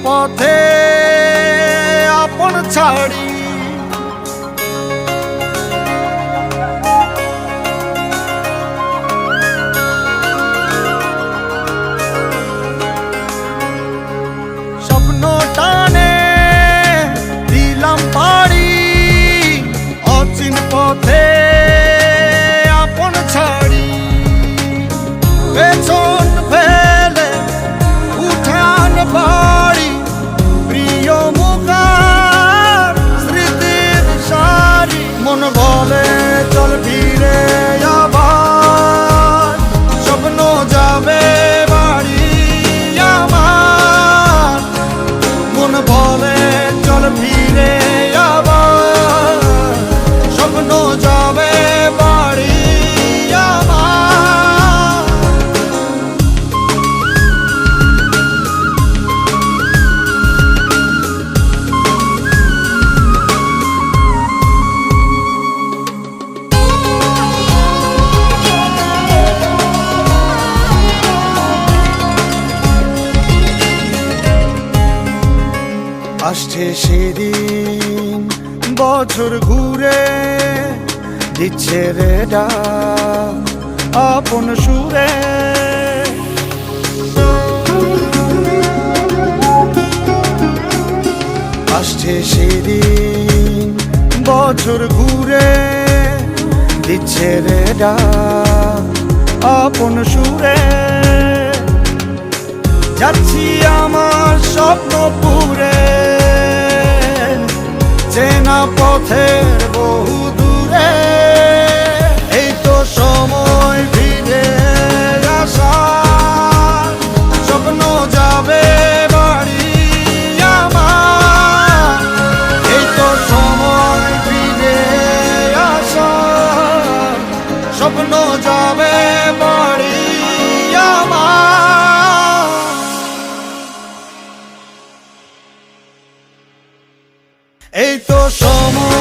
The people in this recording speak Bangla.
পথে আপন ছাড়ি স্বপ্ন টানে দিলাম পাড়ি অচিন পথে আপন ছাড়ি পেছন ফেলে উঠান বাড়ি প্রিয় মুখার স্মৃতির সারি মন বলে চল ফিরে আবার স্বপ্ন যাবে বাড়ি আমার মন বলে চল ফিরে আবার স্বপ্ন যাবে বাড়ি আমার আসছে সেদিন বছর ঘুরে দিচ্ছে রে ডাক আপন সুরে আসছে সেদিন বছর ঘুরে দিচ্ছে রে ডাক আপন সুরে যাচ্ছি আমার স্বপ্ন পুরে চেনা পথের বহু দূরে এই তো সময় ফিরে আসার স্বপ্ন যাবে বাড়ি আমার এই তো সময় ফিরে আসার স্বপ্ন যাবে বাড়ি আমার এই তো সময়